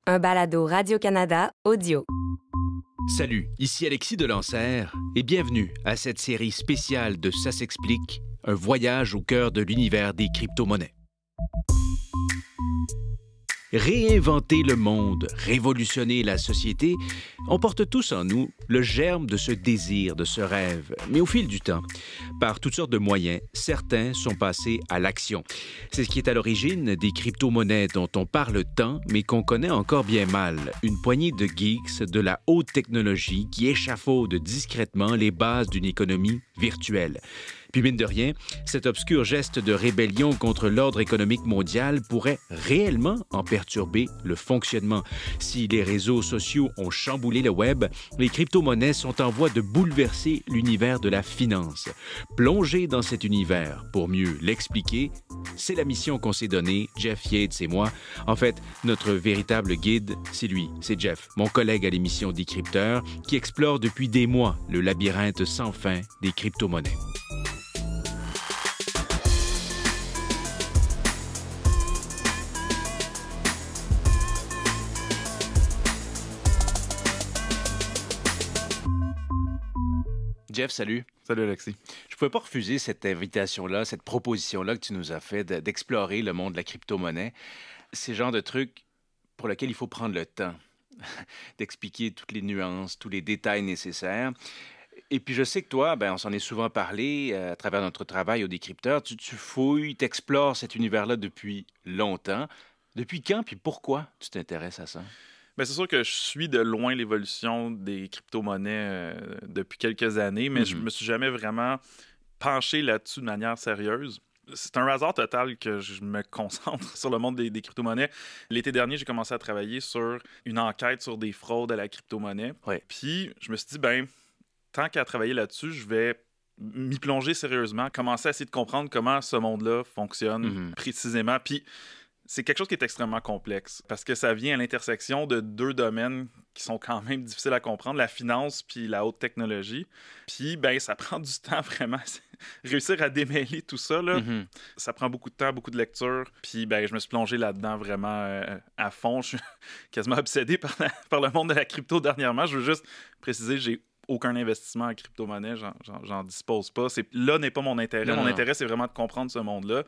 un balado Radio-Canada audio. Salut, ici Alexis Delancer et bienvenue à cette série spéciale de Ça s'explique, un voyage au cœur de l'univers des crypto-monnaies. Réinventer le monde, révolutionner la société, on porte tous en nous le germe de ce désir, de ce rêve. Mais au fil du temps, par toutes sortes de moyens, certains sont passés à l'action. C'est ce qui est à l'origine des crypto-monnaies dont on parle tant, mais qu'on connaît encore bien mal. Une poignée de geeks de la haute technologie qui échafaudent discrètement les bases d'une économie virtuelle. Puis mine de rien, cet obscur geste de rébellion contre l'ordre économique mondial pourrait réellement en perturber le fonctionnement. Si les réseaux sociaux ont chamboulé le web, les crypto-monnaies sont en voie de bouleverser l'univers de la finance. Plonger dans cet univers pour mieux l'expliquer, c'est la mission qu'on s'est donnée, Jeff Yates et moi. En fait, notre véritable guide, c'est lui, c'est Jeff, mon collègue à l'émission Décrypteur, qui explore depuis des mois le labyrinthe sans fin des crypto-monnaies. Jeff, salut. Salut Alexis. Je ne pouvais pas refuser cette invitation-là, cette proposition-là que tu nous as fait d'explorer le monde de la crypto-monnaie. C'est le genre de truc pour lequel il faut prendre le temps d'expliquer toutes les nuances, tous les détails nécessaires. Et puis je sais que toi, on s'en est souvent parlé à travers notre travail au Décrypteur. Tu fouilles, tu explores cet univers-là depuis longtemps. Depuis quand puis pourquoi tu t'intéresses à ça? Bien, c'est sûr que je suis de loin l'évolution des crypto-monnaies depuis quelques années, mais je me suis jamais vraiment penché là-dessus de manière sérieuse. C'est un hasard total que je me concentre sur le monde des crypto-monnaies. L'été dernier, j'ai commencé à travailler sur une enquête sur des fraudes à la crypto-monnaie. Ouais. Puis, je me suis dit, tant qu'à travailler là-dessus, je vais m'y plonger sérieusement, commencer à essayer de comprendre comment ce monde-là fonctionne précisément. Puis, c'est quelque chose qui est extrêmement complexe parce que ça vient à l'intersection de deux domaines qui sont quand même difficiles à comprendre, la finance puis la haute technologie. Puis, ça prend du temps vraiment. Réussir à démêler tout ça, là, ça prend beaucoup de temps, beaucoup de lecture. Puis, je me suis plongé là-dedans vraiment à fond. Je suis quasiment obsédé par le monde de la crypto dernièrement. Je veux juste préciser, j'ai aucun investissement en crypto-monnaie, j'en dispose pas. Là n'est pas mon intérêt. Mon intérêt, c'est vraiment de comprendre ce monde-là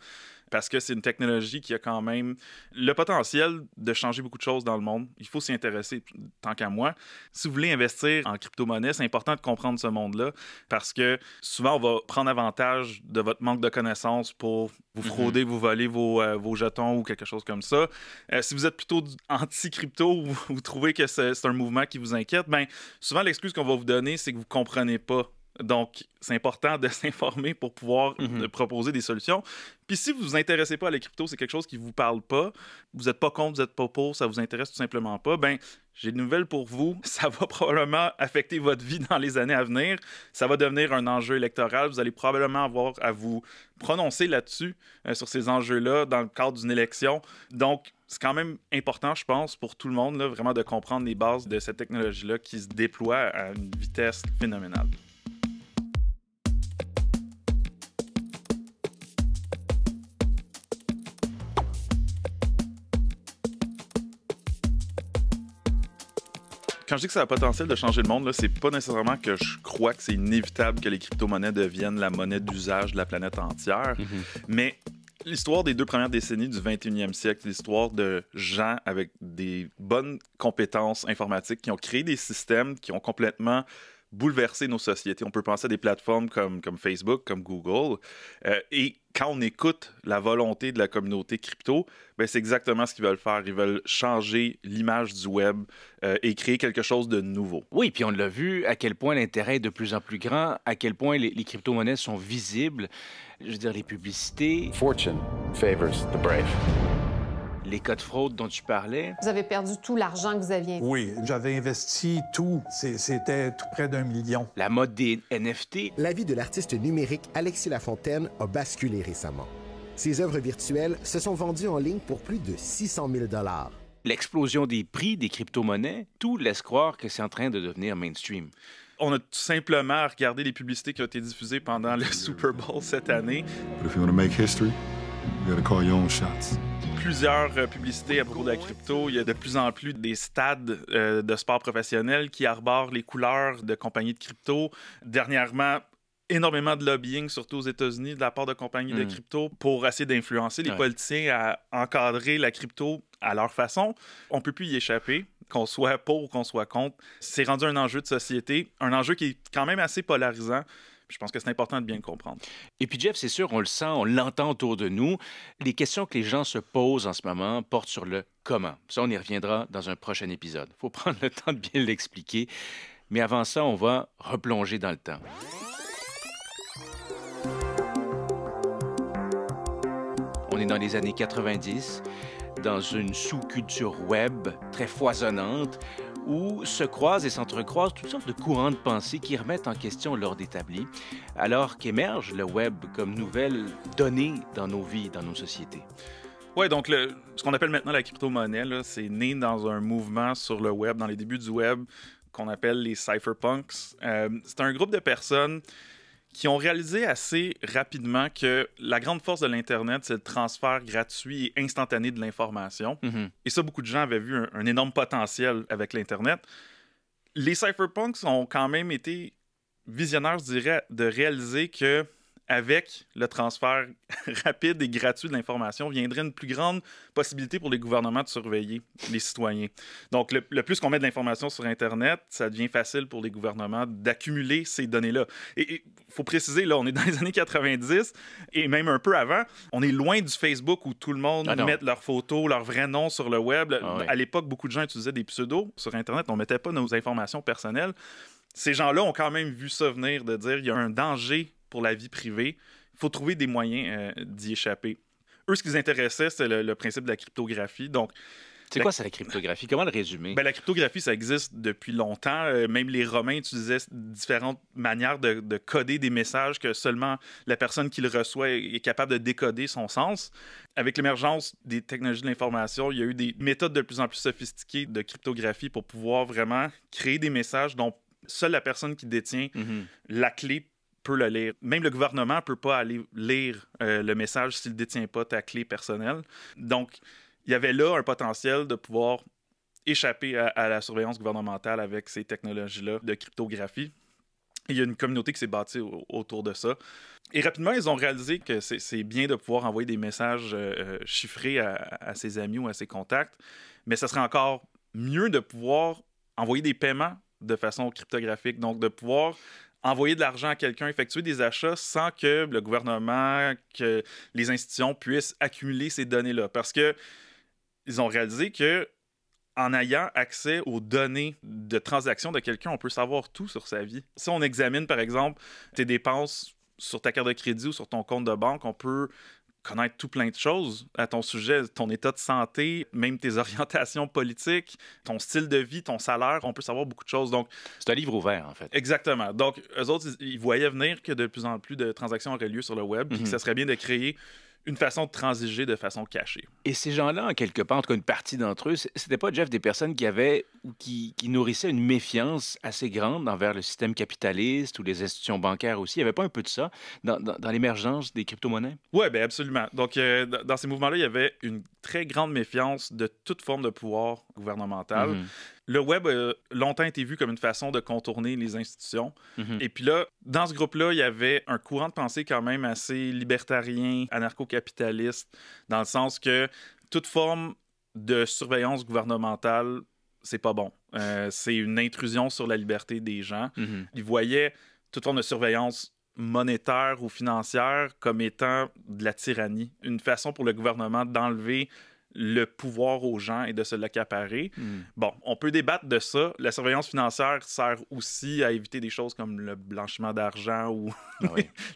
parce que c'est une technologie qui a quand même le potentiel de changer beaucoup de choses dans le monde. Il faut s'y intéresser tant qu'à moi. Si vous voulez investir en crypto-monnaie, c'est important de comprendre ce monde-là parce que souvent, on va prendre avantage de votre manque de connaissances pour vous frauder, vous voler vos jetons ou quelque chose comme ça. Si vous êtes plutôt anti-crypto ou vous trouvez que c'est un mouvement qui vous inquiète, souvent, l'excuse qu'on va vous donner, c'est que vous ne comprenez pas. Donc, c'est important de s'informer pour pouvoir proposer des solutions. Puis si vous ne vous intéressez pas à la crypto, c'est quelque chose qui ne vous parle pas, vous n'êtes pas contre, vous n'êtes pas pour, ça ne vous intéresse tout simplement pas, j'ai une nouvelle pour vous. Ça va probablement affecter votre vie dans les années à venir. Ça va devenir un enjeu électoral. Vous allez probablement avoir à vous prononcer là-dessus, sur ces enjeux-là, dans le cadre d'une élection. Donc, c'est quand même important, je pense, pour tout le monde, là, vraiment de comprendre les bases de cette technologie-là qui se déploie à une vitesse phénoménale. Quand je dis que ça a le potentiel de changer le monde, là, c'est pas nécessairement que je crois que c'est inévitable que les crypto-monnaies deviennent la monnaie d'usage de la planète entière, mais l'histoire des 2 premières décennies du 21e siècle, l'histoire de gens avec des bonnes compétences informatiques qui ont créé des systèmes qui ont complètement bouleversé nos sociétés. On peut penser à des plateformes comme Facebook, comme Google. Et quand on écoute la volonté de la communauté crypto, c'est exactement ce qu'ils veulent faire. Ils veulent changer l'image du web et créer quelque chose de nouveau. Oui, puis on l'a vu à quel point l'intérêt est de plus en plus grand, à quel point les crypto-monnaies sont visibles. Je veux dire, les publicités... Fortune favors the brave. Les cas de fraude dont tu parlais. Vous avez perdu tout l'argent que vous aviez. Oui, j'avais investi tout. C'était tout près d'1 million. La mode des NFT. La vie de l'artiste numérique Alexis Lafontaine a basculé récemment. Ses œuvres virtuelles se sont vendues en ligne pour plus de 600 000 $. L'explosion des prix des crypto-monnaies, tout laisse croire que c'est en train de devenir mainstream. On a tout simplement regardé les publicités qui ont été diffusées pendant le Super Bowl cette année. But if you want to make history, You gotta call your own shots. Plusieurs publicités à propos de la crypto. Il y a de plus en plus des stades de sport professionnel qui arborent les couleurs de compagnies de crypto. Dernièrement, énormément de lobbying, surtout aux États-Unis, de la part de compagnies de crypto pour essayer d'influencer les politiciens à encadrer la crypto à leur façon. On ne peut plus y échapper, qu'on soit pour ou qu'on soit contre. C'est rendu un enjeu de société, un enjeu qui est quand même assez polarisant. Je pense que c'est important de bien le comprendre. Et puis, Jeff, c'est sûr, on le sent, on l'entend autour de nous. Les questions que les gens se posent en ce moment portent sur le comment. Ça, on y reviendra dans un prochain épisode. Il faut prendre le temps de bien l'expliquer. Mais avant ça, on va replonger dans le temps. On est dans les années 90, dans une sous-culture web très foisonnante, où se croisent et s'entrecroisent toutes sortes de courants de pensée qui remettent en question l'ordre établi, alors qu'émerge le web comme nouvelle donnée dans nos vies, dans nos sociétés. Oui, donc ce qu'on appelle maintenant la crypto-monnaie, là, c'est né dans un mouvement sur le web, dans les débuts du web, qu'on appelle les cypherpunks. C'est un groupe de personnes qui ont réalisé assez rapidement que la grande force de l'Internet, c'est le transfert gratuit et instantané de l'information. Et ça, beaucoup de gens avaient vu un énorme potentiel avec l'Internet. Les cypherpunks ont quand même été visionnaires, je dirais, de réaliser que avec le transfert rapide et gratuit de l'information, viendrait une plus grande possibilité pour les gouvernements de surveiller les citoyens. Donc, le plus qu'on met de l'information sur Internet, ça devient facile pour les gouvernements d'accumuler ces données-là. Et il faut préciser, là, on est dans les années 90 et même un peu avant, on est loin du Facebook où tout le monde met leurs photos, leurs vrais noms sur le web. À l'époque, beaucoup de gens utilisaient des pseudos sur Internet. On ne mettait pas nos informations personnelles. Ces gens-là ont quand même vu ça venir, de dire qu'il y a un danger pour la vie privée. Il faut trouver des moyens d'y échapper. Eux, ce qui les intéressait, c'est le principe de la cryptographie. Donc, c'est quoi, c'est la cryptographie? Comment le résumer? La cryptographie, ça existe depuis longtemps. Même les Romains utilisaient différentes manières de coder des messages que seulement la personne qui le reçoit est capable de décoder son sens. Avec l'émergence des technologies de l'information, il y a eu des méthodes de plus en plus sophistiquées de cryptographie pour pouvoir vraiment créer des messages dont seule la personne qui détient la clé peut le lire. Même le gouvernement ne peut pas aller lire le message s'il ne détient pas ta clé personnelle. Donc, il y avait là un potentiel de pouvoir échapper à la surveillance gouvernementale avec ces technologies-là de cryptographie. Et il y a une communauté qui s'est bâtie autour de ça. Et rapidement, ils ont réalisé que c'est bien de pouvoir envoyer des messages chiffrés à ses amis ou à ses contacts, mais ça serait encore mieux de pouvoir envoyer des paiements de façon cryptographique, donc de pouvoir envoyer de l'argent à quelqu'un, effectuer des achats sans que le gouvernement, que les institutions puissent accumuler ces données-là. Parce que ils ont réalisé que en ayant accès aux données de transaction de quelqu'un, on peut savoir tout sur sa vie. Si on examine, par exemple, tes dépenses sur ta carte de crédit ou sur ton compte de banque, on peut connaître tout plein de choses à ton sujet, ton état de santé, même tes orientations politiques, ton style de vie, ton salaire, on peut savoir beaucoup de choses. Donc, c'est un livre ouvert, en fait. Exactement. Donc, eux autres, ils voyaient venir que de plus en plus de transactions auraient lieu sur le web, puis que ça serait bien de créer une façon de transiger de façon cachée. Et ces gens-là, en quelque part, en tout cas une partie d'entre eux, c'était pas, Jeff, des personnes qui avaient ou qui nourrissaient une méfiance assez grande envers le système capitaliste ou les institutions bancaires aussi. Il n'y avait pas un peu de ça dans l'émergence des crypto-monnaies? Oui, bien absolument. Donc, dans ces mouvements-là, il y avait une très grande méfiance de toute forme de pouvoir gouvernemental. Le web a longtemps été vu comme une façon de contourner les institutions. Et puis là, dans ce groupe-là, il y avait un courant de pensée quand même assez libertarien, anarcho-capitaliste, dans le sens que toute forme de surveillance gouvernementale, c'est pas bon. C'est une intrusion sur la liberté des gens. Ils voyaient toute forme de surveillance monétaire ou financière comme étant de la tyrannie, une façon pour le gouvernement d'enlever le pouvoir aux gens et de se l'accaparer. Bon, on peut débattre de ça. La surveillance financière sert aussi à éviter des choses comme le blanchiment d'argent ou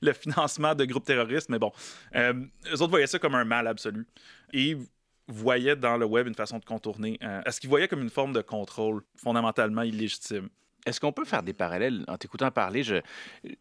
le financement de groupes terroristes, mais bon, eux autres voyaient ça comme un mal absolu. Et voyaient dans le web une façon de contourner. Est-ce qu'ils voyaient comme une forme de contrôle fondamentalement illégitime? Est-ce qu'on peut faire des parallèles? En t'écoutant parler,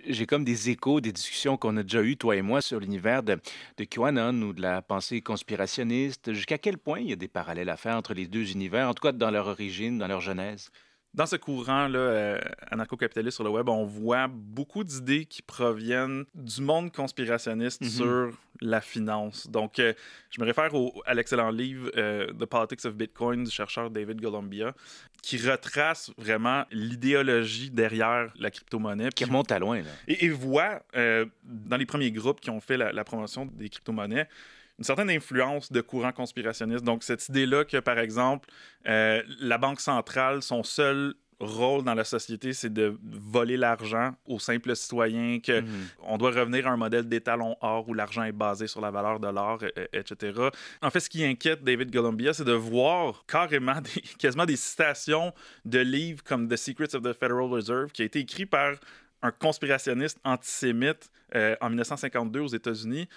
j'ai comme des échos des discussions qu'on a déjà eues, toi et moi, sur l'univers de QAnon ou de la pensée conspirationniste. Jusqu'à quel point il y a des parallèles à faire entre les deux univers, en tout cas dans leur origine, dans leur genèse? Dans ce courant-là, anarcho-capitaliste sur le web, on voit beaucoup d'idées qui proviennent du monde conspirationniste sur la finance. Donc, je me réfère à l'excellent livre The Politics of Bitcoin du chercheur David Columbia, qui retrace vraiment l'idéologie derrière la crypto-monnaie. Qui remonte à loin, là. Et voit, dans les premiers groupes qui ont fait la promotion des crypto-monnaies, une certaine influence de courants conspirationnistes. Donc, cette idée-là que, par exemple, la Banque centrale, son seul rôle dans la société, c'est de voler l'argent aux simples citoyens, qu'on doit revenir à un modèle d'étalon or où l'argent est basé sur la valeur de l'or, etc. En fait, ce qui inquiète David Columbia, c'est de voir carrément quasiment des citations de livres comme The Secrets of the Federal Reserve, qui a été écrit par un conspirationniste antisémite en 1952 aux États-Unis,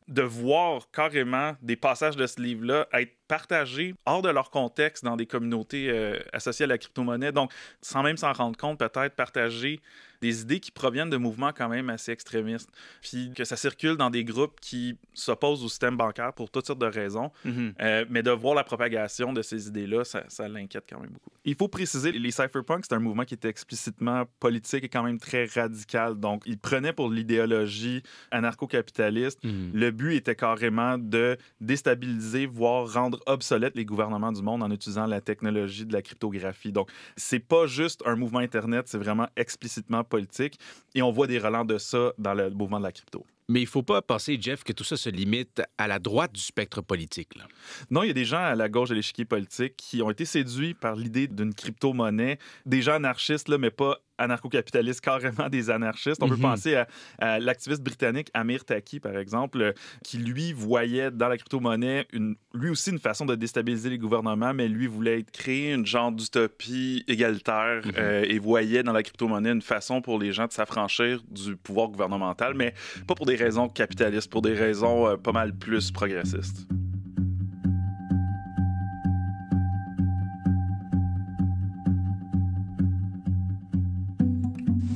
de voir carrément des passages de ce livre-là être partagés hors de leur contexte dans des communautés associées à la crypto-monnaie. Donc, sans même s'en rendre compte, peut-être partager des idées qui proviennent de mouvements quand même assez extrémistes. Puis que ça circule dans des groupes qui s'opposent au système bancaire pour toutes sortes de raisons. Mais de voir la propagation de ces idées-là, ça l'inquiète quand même beaucoup. Il faut préciser, les cypherpunks, c'est un mouvement qui était explicitement politique et quand même très radical. Donc, ils prenaient pour l'idéologie anarcho-capitaliste. Le but était carrément de déstabiliser, voire rendre obsolètes les gouvernements du monde en utilisant la technologie de la cryptographie. Donc, c'est pas juste un mouvement Internet, c'est vraiment explicitement politique. Et on voit des relents de ça dans le mouvement de la crypto. Mais il ne faut pas penser, Jeff, que tout ça se limite à la droite du spectre politique, là. Non, il y a des gens à la gauche de l'échiquier politique qui ont été séduits par l'idée d'une crypto-monnaie. Des gens anarchistes, là, mais pas anarcho-capitalistes, carrément des anarchistes. On peut penser à l'activiste britannique Amir Taqi, par exemple, qui, lui, voyait dans la crypto-monnaie, lui aussi, une façon de déstabiliser les gouvernements, mais lui voulait créer une genre d'utopie égalitaire et voyait dans la crypto-monnaie une façon pour les gens de s'affranchir du pouvoir gouvernemental, mais pas pour des raisons capitalistes, pour des raisons pas mal plus progressistes.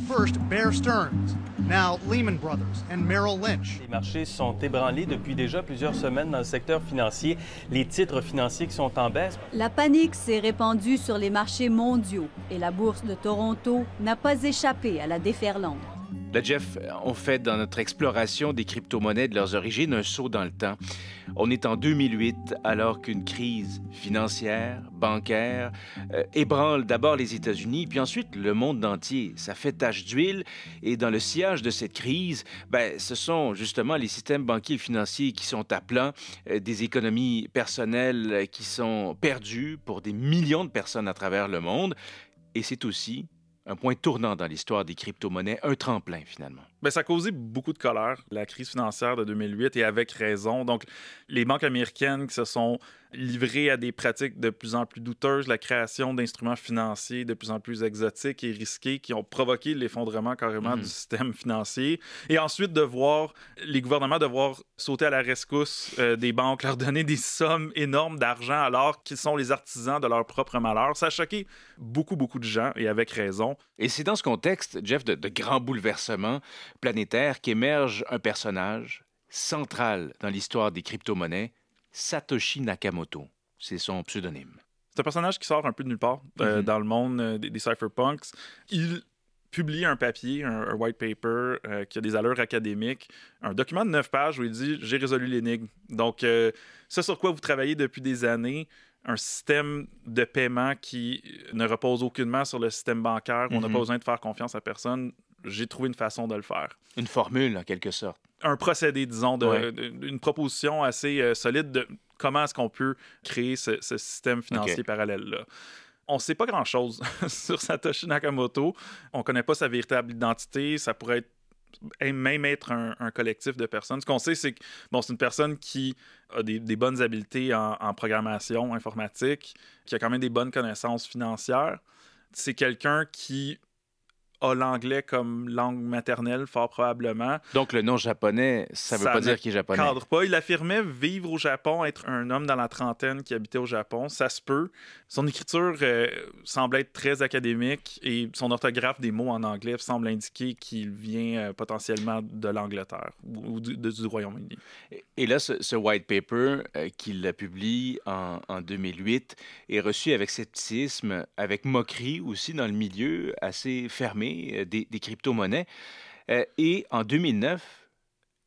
First, Bear Stearns, now Lehman Brothers and Merrill Lynch. Les marchés sont ébranlés depuis déjà plusieurs semaines dans le secteur financier. Les titres financiers qui sont en baisse. La panique s'est répandue sur les marchés mondiaux et la bourse de Toronto n'a pas échappé à la déferlante. Là, Jeff, on fait dans notre exploration des crypto-monnaies de leurs origines un saut dans le temps. On est en 2008, alors qu'une crise financière, bancaire, ébranle d'abord les États-Unis, puis ensuite le monde entier. Ça fait tache d'huile, et dans le sillage de cette crise, ce sont justement les systèmes banquiers et financiers qui sont à plat, des économies personnelles qui sont perdues pour des millions de personnes à travers le monde, et c'est aussi un point tournant dans l'histoire des crypto-monnaies, un tremplin finalement. Ça a causé beaucoup de colère, la crise financière de 2008, et avec raison. Donc, les banques américaines qui se sont livrées à des pratiques de plus en plus douteuses, la création d'instruments financiers de plus en plus exotiques et risqués qui ont provoqué l'effondrement carrément du système financier. Et ensuite, de voir les gouvernements devoir sauter à la rescousse des banques, leur donner des sommes énormes d'argent alors qu'ils sont les artisans de leur propre malheur. Ça a choqué beaucoup, beaucoup de gens, et avec raison. Et c'est dans ce contexte, Jeff, de grands bouleversements planétaire qu'émerge un personnage central dans l'histoire des crypto-monnaies, Satoshi Nakamoto. C'est son pseudonyme. C'est un personnage qui sort un peu de nulle part dans le monde des cypherpunks. Il publie un papier, un white paper qui a des allures académiques, un document de 9 pages où il dit « J'ai résolu l'énigme ». Donc, ce sur quoi vous travaillez depuis des années, un système de paiement qui ne repose aucunement sur le système bancaire, où on n'a pas besoin de faire confiance à personne, j'ai trouvé une façon de le faire. Une formule, en quelque sorte. Un procédé, disons, une proposition assez solide de comment est-ce qu'on peut créer ce système financier parallèle-là. On ne sait pas grand-chose sur Satoshi Nakamoto. On ne connaît pas sa véritable identité. Ça pourrait même être un collectif de personnes. Ce qu'on sait, c'est que c'est une personne qui a des bonnes habiletés en programmation informatique, qui a quand même des bonnes connaissances financières. C'est quelqu'un qui a l'anglais comme langue maternelle, fort probablement. Donc, le nom japonais, ça veut pas dire qu'il est japonais. Ça ne cadre pas. Il affirmait vivre au Japon, être un homme dans la trentaine qui habitait au Japon. Ça se peut. Son écriture semble être très académique et son orthographe des mots en anglais semble indiquer qu'il vient potentiellement de l'Angleterre ou du Royaume-Uni. Et là, ce white paper qu'il publie en 2008 est reçu avec scepticisme, avec moquerie aussi dans le milieu assez fermé des crypto-monnaies. Et en 2009,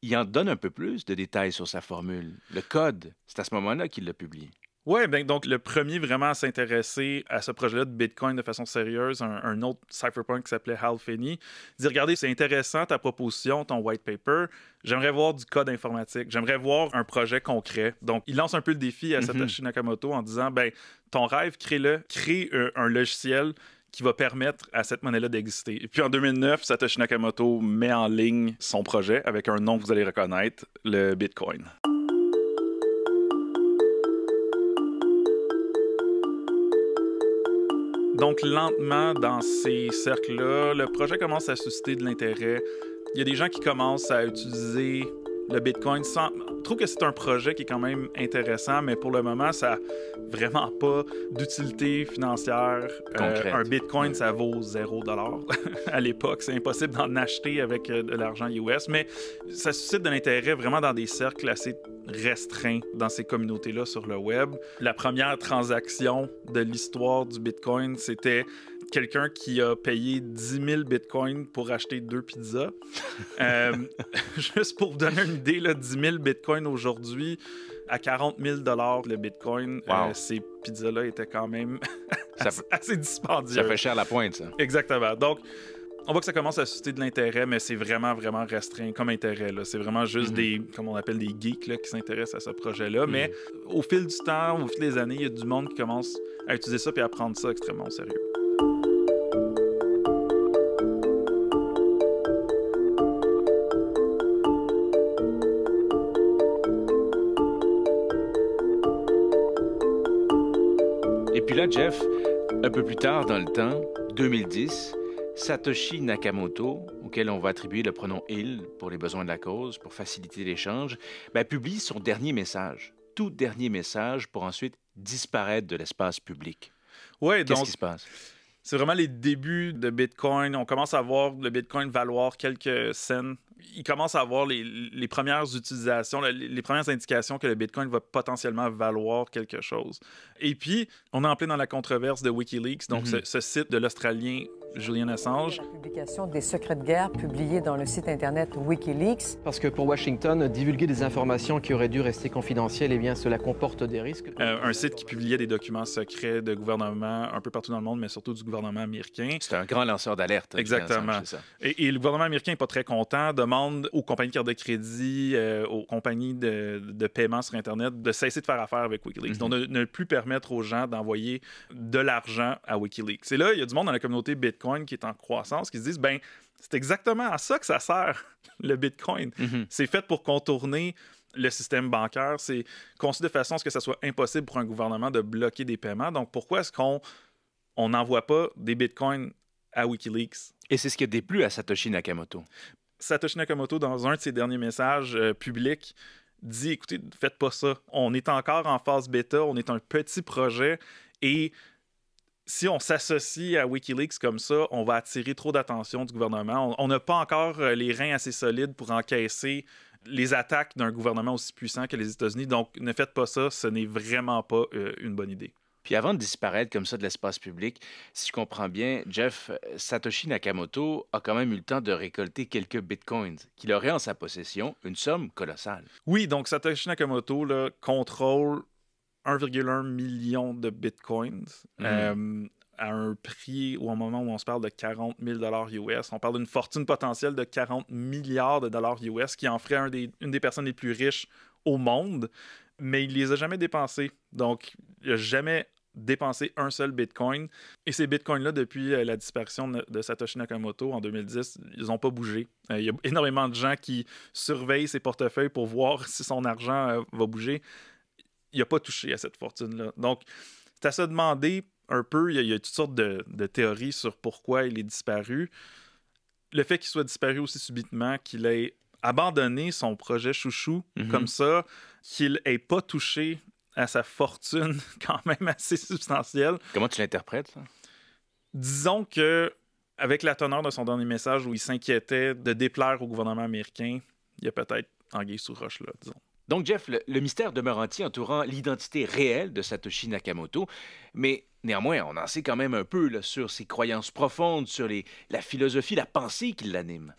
il en donne un peu plus de détails sur sa formule. Le code, c'est à ce moment-là qu'il l'a publié. Oui, donc le premier vraiment à s'intéresser à ce projet-là de Bitcoin de façon sérieuse, un autre cypherpunk qui s'appelait Hal Finney, dit « Regardez, c'est intéressant ta proposition, ton white paper. J'aimerais voir du code informatique. J'aimerais voir un projet concret. » Donc, il lance un peu le défi à Satoshi Nakamoto en disant « Ben, ton rêve, crée-le. Crée un logiciel qui va permettre à cette monnaie-là d'exister. » Et puis en 2009, Satoshi Nakamoto met en ligne son projet avec un nom que vous allez reconnaître, le Bitcoin. Donc, lentement, dans ces cercles-là, le projet commence à susciter de l'intérêt. Il y a des gens qui commencent à utiliser le Bitcoin sans... Je trouve que c'est un projet qui est quand même intéressant, mais pour le moment, ça n'a vraiment pas d'utilité financière. Un Bitcoin, ça vaut 0$ à l'époque. C'est impossible d'en acheter avec de l'argent US, mais ça suscite de l'intérêt vraiment dans des cercles assez restreints dans ces communautés-là sur le web. La première transaction de l'histoire du Bitcoin, c'était quelqu'un qui a payé 10 000 bitcoins pour acheter 2 pizzas. Juste pour vous donner une idée, là, 10 000 bitcoins aujourd'hui, à 40 000 $ le bitcoin, ces pizzas-là étaient quand même assez dispendieuses. Ça fait cher la pointe, ça. Exactement. Donc, on voit que ça commence à susciter de l'intérêt, mais c'est vraiment, vraiment restreint comme intérêt. Là. C'est vraiment juste des, comme on appelle des geeks là, qui s'intéressent à ce projet-là. Mais au fil du temps, au fil des années, il y a du monde qui commence à utiliser ça et à prendre ça extrêmement au sérieux. Et puis là, Jeff, un peu plus tard dans le temps, 2010, Satoshi Nakamoto, auquel on va attribuer le pronom « il » pour les besoins de la cause, pour faciliter l'échange, publie son dernier message, tout dernier message, pour ensuite disparaître de l'espace public. Ouais, Qu'est-ce qui se passe? C'est vraiment les débuts de Bitcoin. On commence à voir le Bitcoin valoir quelques cents. Il commence à avoir les premières utilisations, les premières indications que le Bitcoin va potentiellement valoir quelque chose. Et puis, on est en plein dans la controverse de Wikileaks, donc ce site de l'Australien Julian Assange. La publication des secrets de guerre publiés dans le site Internet Wikileaks. Parce que pour Washington, divulguer des informations qui auraient dû rester confidentielles, eh bien, cela comporte des risques. Un site qui publiait des documents secrets de gouvernement un peu partout dans le monde, mais surtout du gouvernement américain. C'est un grand lanceur d'alerte. Exactement. Assange, c'est ça. Et le gouvernement américain n'est pas très content, demande aux compagnies de cartes de crédit, aux compagnies de paiement sur Internet de cesser de faire affaire avec Wikileaks. Donc, de ne plus permettre aux gens d'envoyer de l'argent à Wikileaks. Et là, il y a du monde dans la communauté Bitcoin qui est en croissance, qui se disent, ben, c'est exactement à ça que ça sert, le Bitcoin. C'est fait pour contourner le système bancaire. C'est conçu de façon à ce que ça soit impossible pour un gouvernement de bloquer des paiements. Donc, pourquoi est-ce qu'on n'envoie pas des Bitcoins à Wikileaks? Et c'est ce qui a déplu à Satoshi Nakamoto. Satoshi Nakamoto, dans un de ses derniers messages publics, dit, écoutez, faites pas ça. On est encore en phase bêta, on est un petit projet et si on s'associe à Wikileaks comme ça, on va attirer trop d'attention du gouvernement. On n'a pas encore les reins assez solides pour encaisser les attaques d'un gouvernement aussi puissant que les États-Unis. Donc, ne faites pas ça, ce n'est vraiment pas une bonne idée. Puis avant de disparaître comme ça de l'espace public, si je comprends bien, Jeff, Satoshi Nakamoto a quand même eu le temps de récolter quelques bitcoins qu'il aurait en sa possession, une somme colossale. Oui, donc Satoshi Nakamoto là, contrôle 1,1 million de bitcoins à un prix ou au moment où on se parle de 40 000 $ US. On parle d'une fortune potentielle de 40 milliards de dollars US qui en ferait une des personnes les plus riches au monde, mais il ne les a jamais dépensés. Donc, il n'a jamais dépensé un seul bitcoin. Et ces bitcoins-là, depuis la disparition de Satoshi Nakamoto en 2010, ils n'ont pas bougé. Il y a énormément de gens qui surveillent ses portefeuilles pour voir si son argent va bouger. Il n'a pas touché à cette fortune-là. Donc, c'est à se demander un peu, il y a toutes sortes de théories sur pourquoi il est disparu. le fait qu'il soit disparu aussi subitement, qu'il ait abandonné son projet chouchou comme ça, qu'il ait pas touché à sa fortune quand même assez substantielle. Comment tu l'interprètes, ça? Disons que avec la teneur de son dernier message où il s'inquiétait de déplaire au gouvernement américain, il y a peut-être anguille sous roche là, disons. Donc, Jeff, le mystère demeure entier entourant l'identité réelle de Satoshi Nakamoto, mais néanmoins, on en sait quand même un peu là, sur ses croyances profondes, sur la philosophie, la pensée qui l'anime.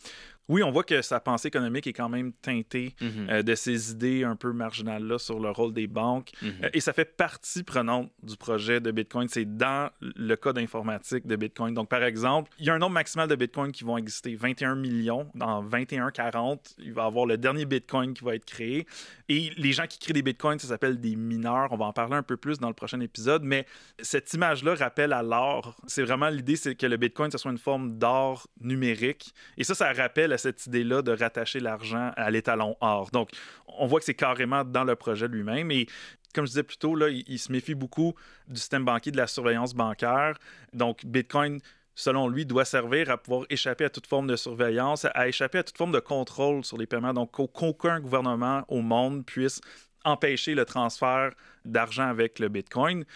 Oui, on voit que sa pensée économique est quand même teintée de ces idées un peu marginales-là sur le rôle des banques. Et ça fait partie prenante du projet de Bitcoin. C'est dans le code informatique de Bitcoin. Donc, par exemple, il y a un nombre maximal de Bitcoin qui vont exister, 21 millions. Dans 2140, il va y avoir le dernier Bitcoin qui va être créé. Et les gens qui créent des Bitcoins, ça s'appelle des mineurs. On va en parler un peu plus dans le prochain épisode. Mais cette image-là rappelle à l'or. C'est vraiment l'idée, c'est que le Bitcoin, ce soit une forme d'or numérique. Et ça rappelle à cette idée-là de rattacher l'argent à l'étalon or. Donc, on voit que c'est carrément dans le projet lui-même. Et comme je disais plus tôt, là, il se méfie beaucoup du système banquier, de la surveillance bancaire. Donc, Bitcoin, selon lui, doit servir à pouvoir échapper à toute forme de surveillance, à échapper à toute forme de contrôle sur les paiements. Donc, qu'aucun gouvernement au monde puisse empêcher le transfert d'argent avec le Bitcoin.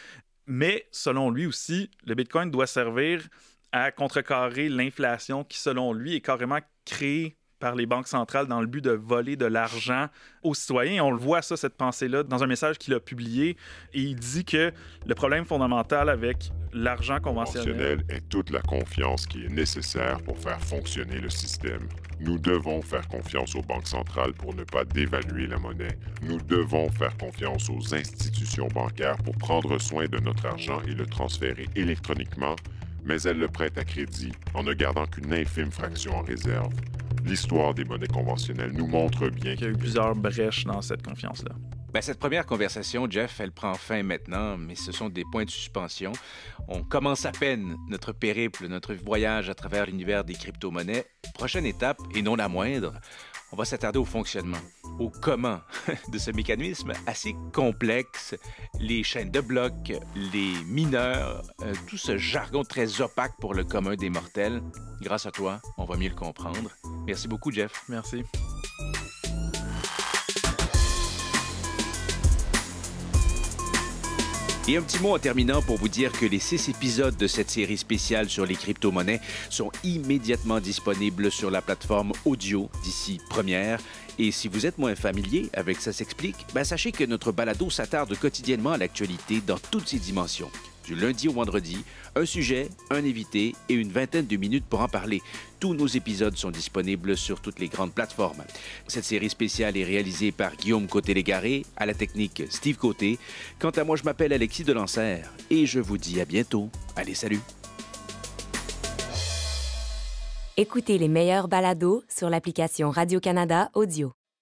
Mais, selon lui aussi, le Bitcoin doit servir à contrecarrer l'inflation qui, selon lui, est carrément créée par les banques centrales dans le but de voler de l'argent aux citoyens. Et on le voit, ça, cette pensée-là, dans un message qu'il a publié. Et il dit que le problème fondamental avec l'argent conventionnel est toute la confiance qui est nécessaire pour faire fonctionner le système. Nous devons faire confiance aux banques centrales pour ne pas dévaluer la monnaie. Nous devons faire confiance aux institutions bancaires pour prendre soin de notre argent et le transférer électroniquement, mais elles le prêtent à crédit en ne gardant qu'une infime fraction en réserve. L'histoire des monnaies conventionnelles nous montre bien qu'il y a eu plusieurs brèches dans cette confiance-là. Cette première conversation, Jeff, elle prend fin maintenant, mais ce sont des points de suspension. On commence à peine notre périple, notre voyage à travers l'univers des crypto-monnaies. Prochaine étape, et non la moindre, on va s'attarder au fonctionnement, au comment de ce mécanisme assez complexe, les chaînes de blocs, les mineurs, tout ce jargon très opaque pour le commun des mortels. Grâce à toi, on va mieux le comprendre. Merci beaucoup, Jeff. Merci. Et un petit mot en terminant pour vous dire que les 6 épisodes de cette série spéciale sur les crypto-monnaies sont immédiatement disponibles sur la plateforme audio d'ici première. Et si vous êtes moins familier avec Ça s'explique, sachez que notre balado s'attarde quotidiennement à l'actualité dans toutes ses dimensions. Du lundi au vendredi, un sujet, un invité et une vingtaine de minutes pour en parler. Tous nos épisodes sont disponibles sur toutes les grandes plateformes. Cette série spéciale est réalisée par Guillaume Côté-Légaré, à la technique Steve Côté. Quant à moi, je m'appelle Alexis Delancer et je vous dis à bientôt. Allez, salut! Écoutez les meilleurs balados sur l'application Radio-Canada Audio.